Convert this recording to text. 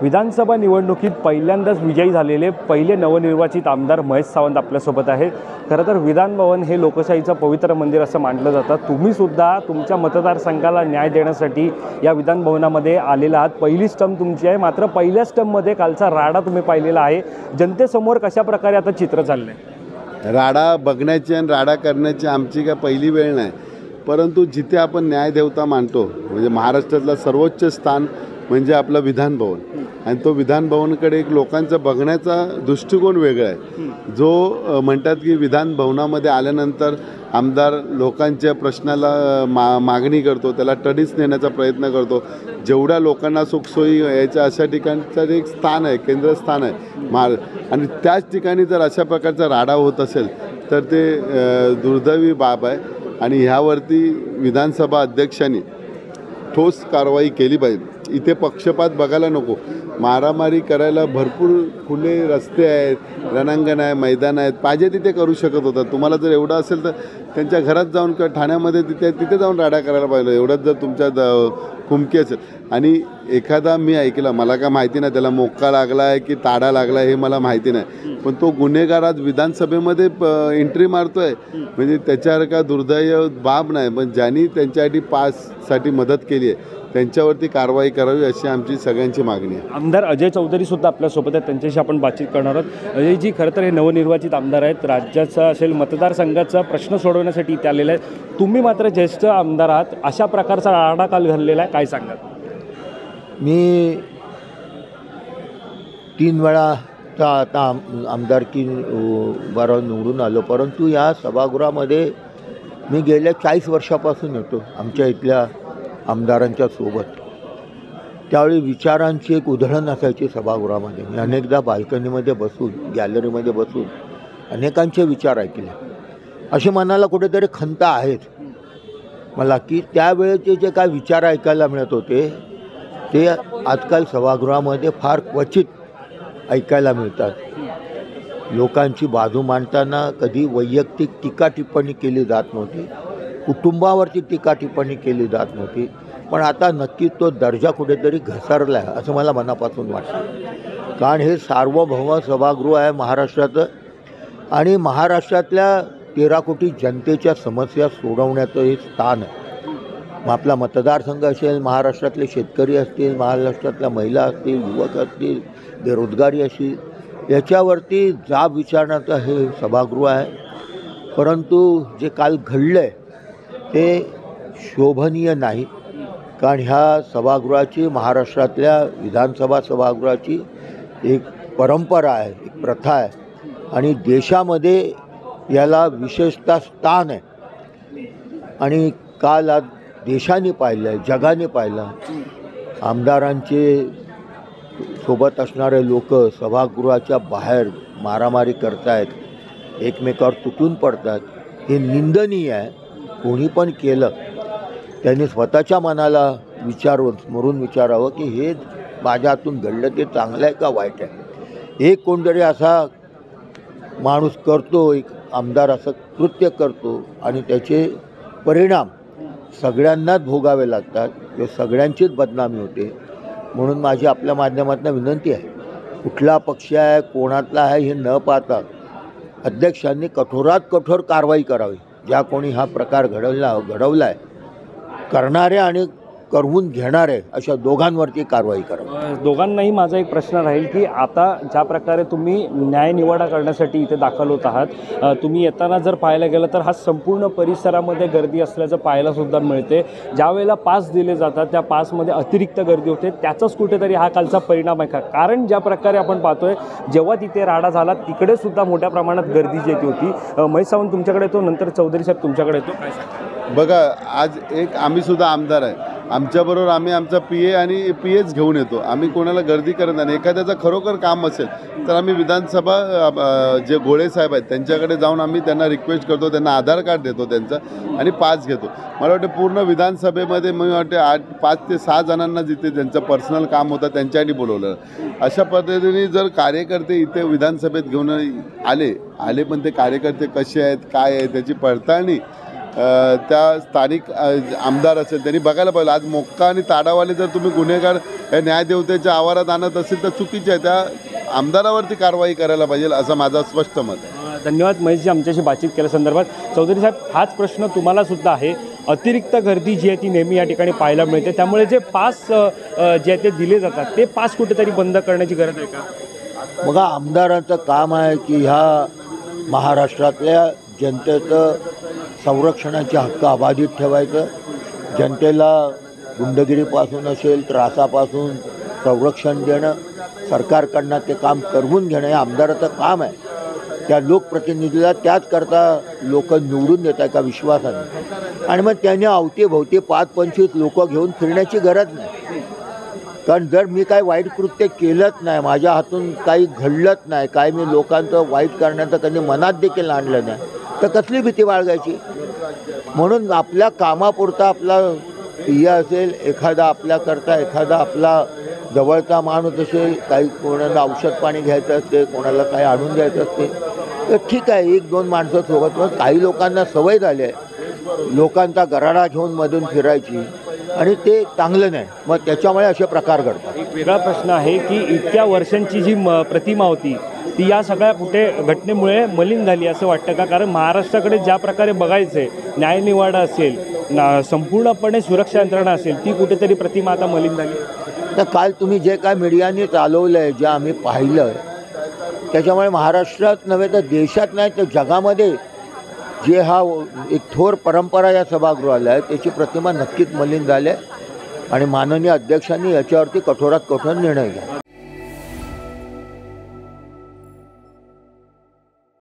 विधानसभा निवडणुकीत पहिल्यांदाच विजयी झालेले पहिले नवनिर्वाचित आमदार महेश सावंत आपल्यासोबत आहेत। खरं तर विधान भवन हे लोकशाहीचं पवित्र मंदिर असं मानलं जातं। तुम्ही सुद्धा तुमच्या मतदारसंघाला न्याय देण्यासाठी या विधान भवनामध्ये आलेला आहात। पहिली स्टंप तुमची आहे, मात्र पहिल्या स्टंपमध्ये कालचा राडा तुम्ही पाहिलेला आहे। जनतेसमोर कशा प्रकारे आता चित्र चाललंय? राडा बघण्याची आणि राडा करण्याची आमची काय पहिली वेळ नाही, परंतु जिथे आपण न्यायदेवता मानतो म्हणजे महाराष्ट्रातलं सर्वोच्च स्थान म्हणजे आपलं विधान भवन, आणि तो विधान भवनकडे एक लोकांचा बघण्याचा दृष्टिकोन वेगळा आहे। जो म्हणतात की विधान भवनामध्ये आल्यानंतर आमदार लोकांच्या प्रश्नाला मागणी करतो, त्याला टडीच नेण्याचा प्रयत्न करतो, जेवढ्या लोकांना सुखसोयी यायच्या अशा ठिकाणचं एक स्थान आहे, केंद्रस्थान आहे आणि त्याच ठिकाणी जर अशा प्रकारचा राडा होत असेल तर ते दुर्दैवी बाब आहे। आणि ह्यावरती विधानसभा अध्यक्षांनी ठोस कारवाई केली पाहिजे। इथे पक्षपात बघायला नको, मारामारी करायला भरपूर खुले रस्ते आहेत, रणांगण आहे, मैदान आहेत, पाहिजे तिथे करू शकत होता। तुम्हाला जर एवढं असेल तर त्यांच्या घरात जाऊन किंवा ठाण्यामध्ये तिथे जाऊन राडा करायला पाहिजे। एवढंच जर तुमच्या खुमकी असेल आणि एखादा मी ऐकलं, मला काय माहिती नाही त्याला मोक्का लागला आहे की ताडा लागला आहे हे मला माहिती नाही, पण तो गुन्हेगार आज विधानसभेमध्ये एंट्री मारतो आहे म्हणजे त्याच्यावर का दुर्दैव बाब नाही, पण ज्यांनी त्यांच्यासाठी पाससाठी मदत केली आहे त्यांच्यावरती कारवाई करावी अशी आमची सगळ्यांची मागणी आहे। आमदार अजय चौधरी सुद्धा आपल्यासोबत आहेत, त्यांच्याशी आपण बातचीत करणार आहोत। अजयजी, खरं तर हे नवनिर्वाचित आमदार आहेत, राज्याचा असेल मतदारसंघाचा प्रश्न सोडवण्यासाठी इथे आलेला आहे। तुम्ही मात्र ज्येष्ठ आमदार आहात, अशा प्रकारचा राडा काल घडलेला आहे, काय सांगाल? मी 3 वेळा आता आमदारकी बरोबर निवडून आलो, परंतु या सभागृहामध्ये मी गेल्या 40 वर्षापासून येतो आमच्या इथल्या आमदारांच्या सोबत। त्यावेळी विचारांची एक उधळण असायची सभागृहामध्ये। मी अनेकदा बाल्कनीमध्ये बसून, गॅलरीमध्ये बसून अनेकांचे विचार ऐकले। असे मनाला कुठेतरी खंत आहेत मला की त्यावेळेचे जे काय विचार ऐकायला मिळत होते ते आजकाल सभागृहामध्ये फार क्वचित ऐकायला मिळतात। लोकांची बाजू मांडताना कधी वैयक्तिक टीका टिप्पणी केली जात नव्हती, कुटुंबावरती टीका टिप्पणी केली जात नव्हती, पण आता नक्कीच तो दर्जा कुठेतरी घसरला आहे असं मला मनापासून वाटतं। कारण हे सार्वभौम सभागृह आहे महाराष्ट्राचं आणि महाराष्ट्रातल्या 13 कोटी जनतेच्या समस्या सोडवण्याचं हे स्थान आहे। मग आपला मतदारसंघ असेल, महाराष्ट्रातले शेतकरी असतील, महाराष्ट्रातल्या महिला असतील, युवक असतील, बेरोजगारी असेल, याच्यावरती जाब विचारण्याचं हे सभागृह आहे। परंतु जे काल घडलं आहे ते शोभनीय नाही, कारण ह्या सभागृहाची, महाराष्ट्रातल्या विधानसभा सभागृहाची एक परंपरा आहे, एक प्रथा आहे आणि देशामध्ये याला विशेषतः स्थान आहे। आणि काल आज देशाने पाहिलं आहे, जगाने पाहिलं, आमदारांचे सोबत असणारे लोक सभागृहाच्या बाहेर मारामारी करतायत, एकमेकावर तुटून पडतात, हे निंदनीय आहे। कोणी पण केलं त्यांनी स्वतःच्या मनाला स्मरून विचारावं की हे माझ्या हातून घडलं ते चांगलं आहे का वाईट आहे। एक कोणतरी असा माणूस करतो, एक आमदार असं कृत्य करतो आणि त्याचे परिणाम सगळ्यांनाच भोगावे लागतात, ते सगळ्यांचीच बदनामी होते। म्हणून माझी आपल्या माध्यमातून विनंती आहे, कुठला पक्ष आहे, कोणातला आहे हे न पाहता अध्यक्षांनी कठोरात कठोर कारवाई करावी। ज्या कोणी हा प्रकार घडवला आहे, करणारे आणि करवून घेणारे अशा दोघांवरती कारवाई करावी। दोघांनाही माझा एक प्रश्न राहील की आता ज्या प्रकारे तुम्ही न्यायनिवाडा करण्यासाठी इथे दाखल होत आहात, तुम्ही येताना जर पाहायला गेलं तर हा संपूर्ण परिसरामध्ये गर्दी असल्याचं पाहायला सुद्धा मिळते। ज्या वेळेला पास दिले जातात त्या पासमध्ये अतिरिक्त गर्दी होते, त्याचाच कुठेतरी हा कालचा परिणाम आहे का? कारण ज्या प्रकारे आपण पाहतोय जेव्हा तिथे राडा झाला तिकडे सुद्धा मोठ्या प्रमाणात गर्दी जी होती। महेश सावंत तुमच्याकडे येतो, नंतर चौधरी साहेब तुमच्याकडे येतो, काय सांगा? बघा, आज एक आम्ही सुद्धा आमदार आहे, आमच्याबरोबर आम्ही आमचा PA आणि PAच घेऊन येतो। आम्ही कोणाला गर्दी करत नाही। एखाद्याचं खरोखर काम असेल तर आम्ही विधानसभा जे गोळे साहेब आहेत त्यांच्याकडे जाऊन आम्ही त्यांना रिक्वेस्ट करतो, त्यांना आधार कार्ड देतो त्यांचं आणि पास घेतो। मला वाटतं पूर्ण विधानसभेमध्ये मी वाटते 5 ते 6 जणांना जिथे त्यांचं पर्सनल काम होतं त्यांच्यासाठी बोलवलं। अशा पद्धतीने जर कार्यकर्ते इथे विधानसभेत घेऊन आले पण ते कार्यकर्ते कसे आहेत, काय आहे, त्याची पडताळणी त्या स्थानिक आमदार असेल त्यांनी बघायला पाहिजे. आज मोक्का आणि ताडावाले जर तुम्ही गुन्हेगार हे न्यायदेवतेच्या आवारात आणत असेल तर चुकीचे आहे. त्या आमदारावरती कारवाई करायला पाहिजे असं माझं स्पष्ट मत आहे. धन्यवाद महेशजी आमच्याशी बातचीत केल्यासंदर्भात. चौधरी साहेब, हाच प्रश्न तुम्हाला सुद्धा आहे. अतिरिक्त गर्दी जी आहे ती नेहमी या ठिकाणी पाहायला मिळते, त्यामुळे जे पास जे आहे ते दिले जातात ते पास कुठेतरी बंद करण्याची गरज आहे का? बघा, आमदारांचं काम आहे की ह्या महाराष्ट्रातल्या जनतेचं संरक्षणाचे हक्क अबाधित ठेवायचं, जनतेला गुंडगिरीपासून असेल त्रासापासून संरक्षण देणं, सरकारकडनं ते काम करवून घेणं हे आमदाराचं काम आहे. त्या लोकप्रतिनिधीला त्याचकरता लोक निवडून देत आहे का विश्वासाने, आणि मग त्याने अवतीभोवती 5-25 लोक घेऊन फिरण्याची गरज नाही. कारण जर मी काही वाईट कृत्य केलंच नाही, माझ्या हातून काही घडलंच नाही, काय मी लोकांचं वाईट करण्याचं कधी मनात देखील आणलं नाही, तर कसली भीती बाळगायची. म्हणून आपल्या कामापुरता आपला प्रिय असेल, एखादा आपल्याकरता एखादा आपला जवळचा माणूस असेल, काही कोणाला औषध पाणी घ्यायचं असते, कोणाला काही आणून द्यायचं असते, तर ठीक आहे 1-2 माणसं सोबत. मग काही लोकांना सवय झाली आहे लोकांचा गराडा घेऊन मधून फिरायची, आणि ते चांगलं नाही. मग त्याच्यामुळे असे प्रकार घडतात. एक वेगळा प्रश्न आहे की इतक्या वर्षांची जी प्रतिमा होती ती या सगळ्या कुठे घटनेमुळे मलिन झाली असं वाटतं का? कारण महाराष्ट्राकडे ज्या प्रकारे बघायचे, न्यायनिवाडा असेल, संपूर्णपणे सुरक्षा यंत्रणा असेल, ती कुठेतरी प्रतिमा आता मलिन झाली. तर काल तुम्ही जे काय मीडियाने चालवलं आहे, जे आम्ही पाहिलं, त्याच्यामुळे महाराष्ट्रात नव्हे तर देशात नाही तर जगामध्ये जे हा एक थोर परंपरा या सभागृहाला आहे त्याची प्रतिमा नक्कीच मलिन झाली आहे, आणि माननीय अध्यक्षांनी याच्यावरती कठोरात कठोर निर्णय घ्या.